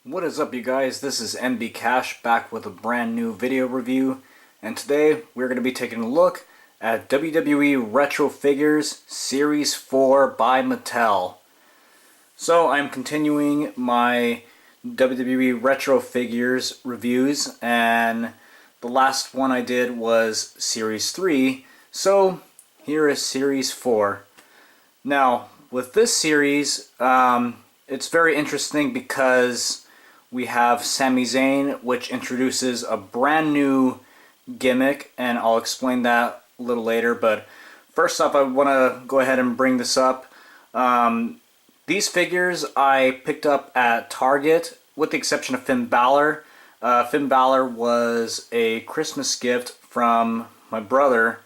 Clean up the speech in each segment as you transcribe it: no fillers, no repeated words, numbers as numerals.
What is up, you guys? This is MB Cash back with a brand new video review, and today we're going to be taking a look at WWE Retro Figures Series 4 by Mattel. So I'm continuing my WWE Retro Figures reviews, and the last one I did was Series 3, so here is Series 4. Now, with this series, it's very interesting because we have Sami Zayn, which introduces a brand new gimmick, and I'll explain that a little later. But first off, I want to go ahead and bring this up. These figures I picked up at Target, with the exception of Finn Balor. Finn Balor was a Christmas gift from my brother.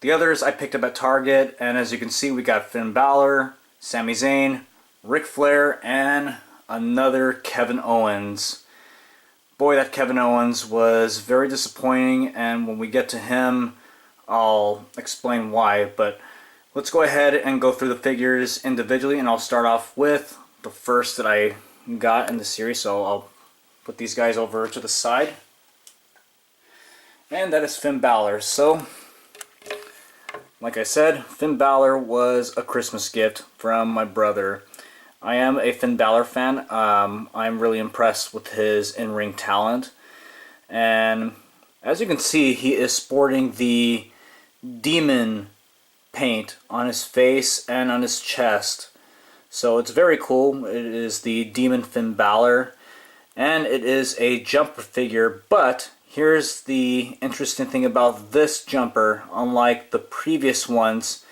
The others I picked up at Target, and as you can see, we got Finn Balor, Sami Zayn, Ric Flair, and another Kevin Owens. Boy, that Kevin Owens was very disappointing, and when we get to him, I'll explain why. But let's go ahead and go through the figures individually, and I'll start off with the first that I got in the series. So I'll put these guys over to the side, and that is Finn Balor. So, like I said, Finn Balor was a Christmas gift from my brother. I am a Finn Balor fan. I'm really impressed with his in-ring talent. And as you can see, he is sporting the demon paint on his face and on his chest. So it's very cool. It is the Demon Finn Balor. And it is a jumper figure. But here's the interesting thing about this jumper. Unlike the previous ones,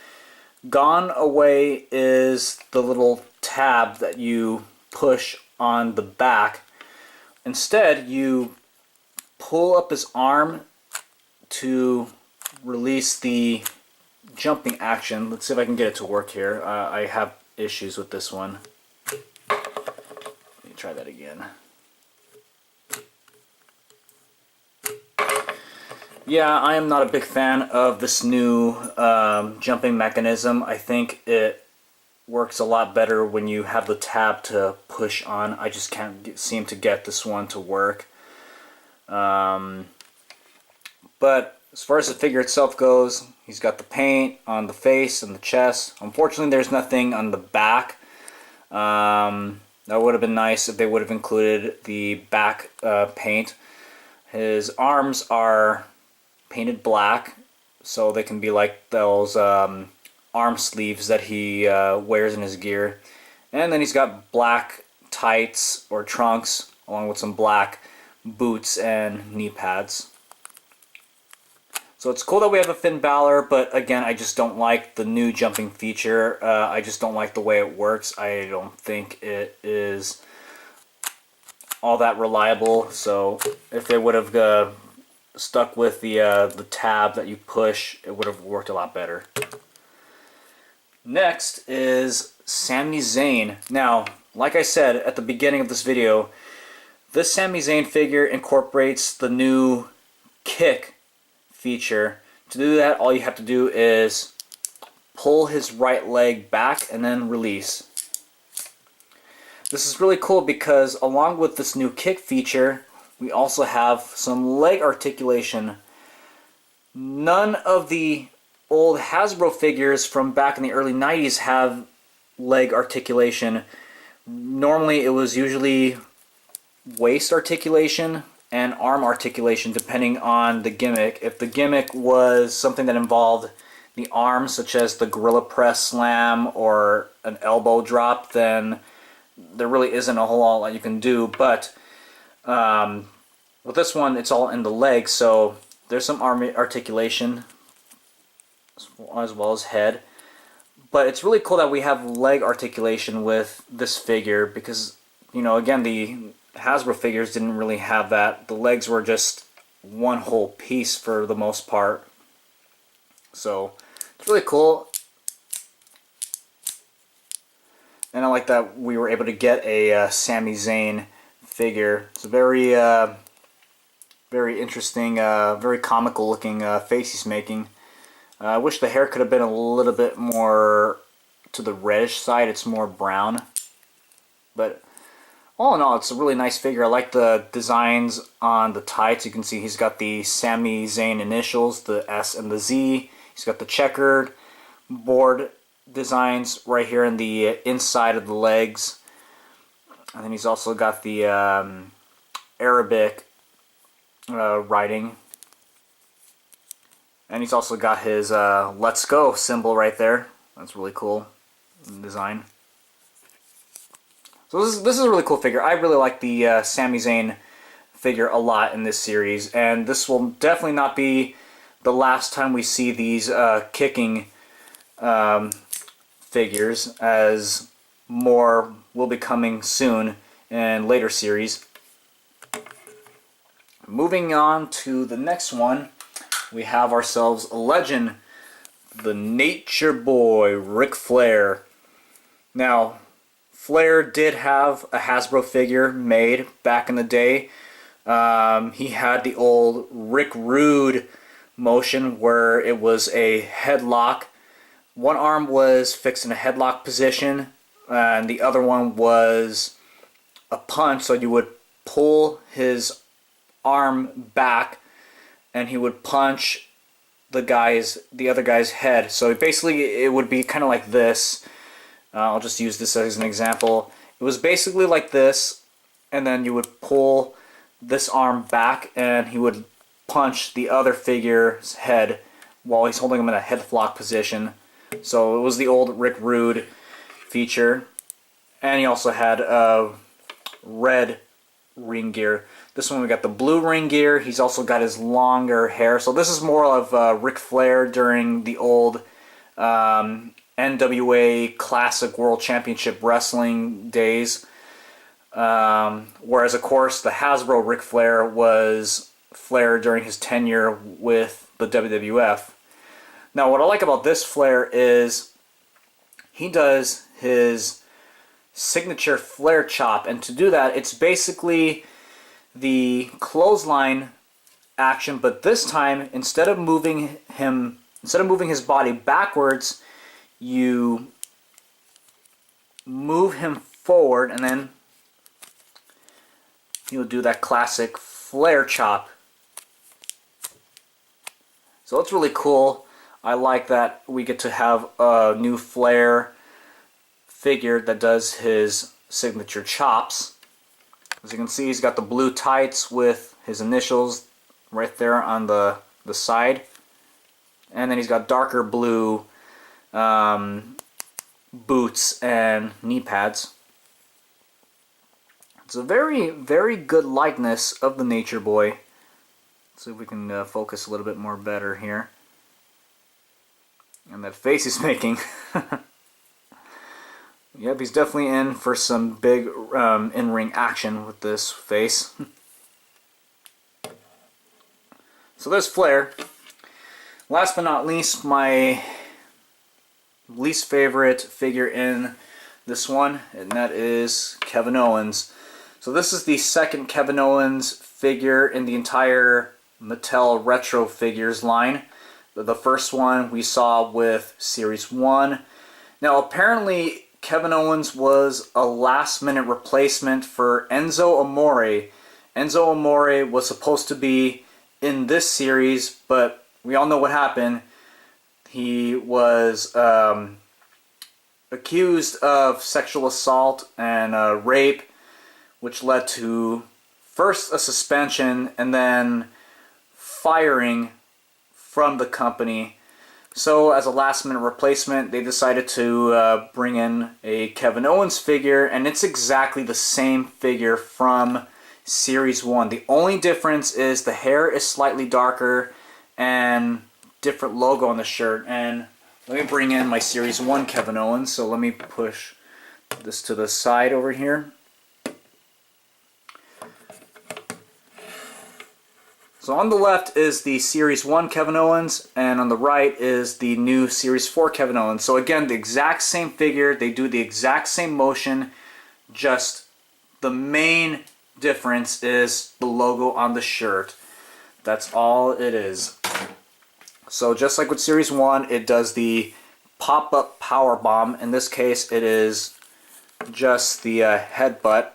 gone away is the little tab that you push on the back. Instead, you pull up his arm to release the jumping action. Let's see if I can get it to work here. I have issues with this one. Let me try that again. Yeah, I am not a big fan of this new jumping mechanism. I think it works a lot better when you have the tab to push on. I just can't seem to get this one to work. But as far as the figure itself goes, he's got the paint on the face and the chest. Unfortunately, there's nothing on the back. That would have been nice if they would have included the back paint. His arms are painted black, so they can be like those arm sleeves that he wears in his gear. And then he's got black tights or trunks along with some black boots and knee pads. So it's cool that we have a Finn Balor, but again, I just don't like the new jumping feature. I just don't like the way it works. I don't think it is all that reliable. So if they would have stuck with the tab that you push, it would have worked a lot better. Next is Sami Zayn. Now, like I said at the beginning of this video, this Sami Zayn figure incorporates the new kick feature. To do that, all you have to do is pull his right leg back and then release. This is really cool because along with this new kick feature, we also have some leg articulation. None of the old Hasbro figures from back in the early 90s have leg articulation. Normally it was usually waist articulation and arm articulation depending on the gimmick. If the gimmick was something that involved the arms, such as the gorilla press slam or an elbow drop, then there really isn't a whole lot you can do. But with this one, it's all in the legs, so there's some arm articulation as well as head. But it's really cool that we have leg articulation with this figure because, you know, again, the Hasbro figures didn't really have that. The legs were just one whole piece for the most part. So it's really cool. And I like that we were able to get a Sami Zayn figure. It's a very, very interesting, very comical looking face he's making. I wish the hair could have been a little bit more to the reddish side. It's more brown. But All in all, it's a really nice figure. I like the designs on the tights. You can see he's got the Sami Zayn initials, the S and the Z. He's got the checkered board designs right here in the inside of the legs. And then he's also got the Arabic writing. And he's also got his Let's Go symbol right there. That's really cool design. So this is a really cool figure. I really like the Sami Zayn figure a lot in this series, and this will definitely not be the last time we see these kicking figures, as more will be coming soon in later series. Moving on to the next one, we have ourselves a legend, the Nature Boy, Ric Flair. Now, Flair did have a Hasbro figure made back in the day. He had the old Rick Rude motion where it was a headlock. One arm was fixed in a headlock position and the other one was a punch, so you would pull his arm back and he would punch the other guy's head. So basically it would be kind of like this. I'll just use this as an example. It was basically like this, and then you would pull this arm back and he would punch the other figure's head while he's holding him in a headlock position. So it was the old Rick Rude feature. And he also had red ring gear. This one we got the blue ring gear. He's also got his longer hair. So this is more of Ric Flair during the old NWA Classic World Championship Wrestling days. Whereas, of course, the Hasbro Ric Flair was Flair during his tenure with the WWF. Now, what I like about this Flair is he does his signature Flair chop, and to do that, it's basically the clothesline action, but this time, instead of moving his body backwards, you move him forward, and then he'll do that classic Flair chop. So it's really cool. I like that we get to have a new Flair figure that does his signature chops. As you can see, he's got the blue tights with his initials right there on the side. And then he's got darker blue boots and knee pads. It's a very, very good likeness of the Nature Boy. Let's see if we can focus a little bit more better here. And that face he's making. Yep, he's definitely in for some big in-ring action with this face. So there's Flair. Last but not least, my least favorite figure in this one, and that is Kevin Owens. So this is the second Kevin Owens figure in the entire Mattel Retro Figures line. The first one we saw with Series 1. Now apparently Kevin Owens was a last-minute replacement for Enzo Amore. Enzo Amore was supposed to be in this series, but we all know what happened. He was accused of sexual assault and rape, which led to first a suspension and then firing from the company. So as a last-minute replacement, they decided to bring in a Kevin Owens figure, and it's exactly the same figure from Series 1. The only difference is the hair is slightly darker and different logo on the shirt. And let me bring in my Series 1 Kevin Owens. So let me push this to the side over here. So on the left is the Series 1 Kevin Owens, and on the right is the new Series 4 Kevin Owens. So again, the exact same figure, they do the exact same motion, just the main difference is the logo on the shirt. That's all it is. So just like with Series 1, it does the pop-up power bomb. In this case, it is just the headbutt.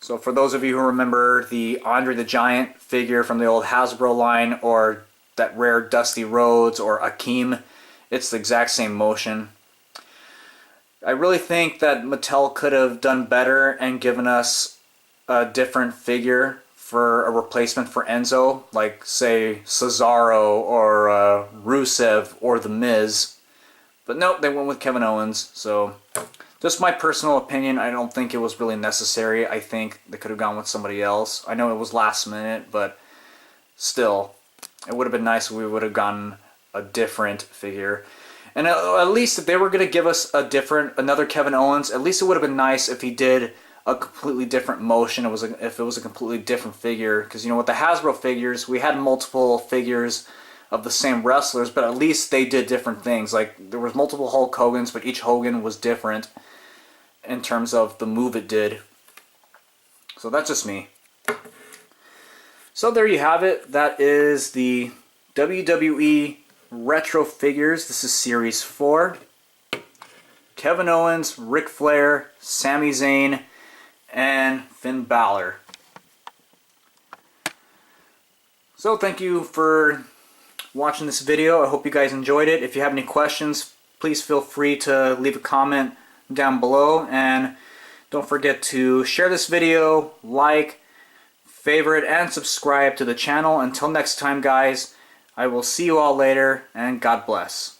So for those of you who remember the Andre the Giant figure from the old Hasbro line, or that rare Dusty Rhodes or Akeem, it's the exact same motion. I really think that Mattel could have done better and given us a different figure for a replacement for Enzo, like say Cesaro or Rusev or The Miz. But nope, they went with Kevin Owens. So just my personal opinion, I don't think it was really necessary. I think they could have gone with somebody else. I know it was last minute, but still, it would have been nice if we would have gotten a different figure. And at least if they were going to give us another Kevin Owens, at least it would have been nice if he did a completely different motion. If it was a completely different figure, because you know with the Hasbro figures, we had multiple figures of the same wrestlers, but at least they did different things. Like there was multiple Hulk Hogans, but each Hogan was different in terms of the move it did. So that's just me. So there you have it. That is the WWE Retro Figures. This is Series 4. Kevin Owens, Ric Flair, Sami Zayn, and Finn Balor. So thank you for watching this video. I hope you guys enjoyed it. If you have any questions, please feel free to leave a comment down below, and don't forget to share this video, like, favorite, and subscribe to the channel. Until next time, guys, I will see you all later, and God bless.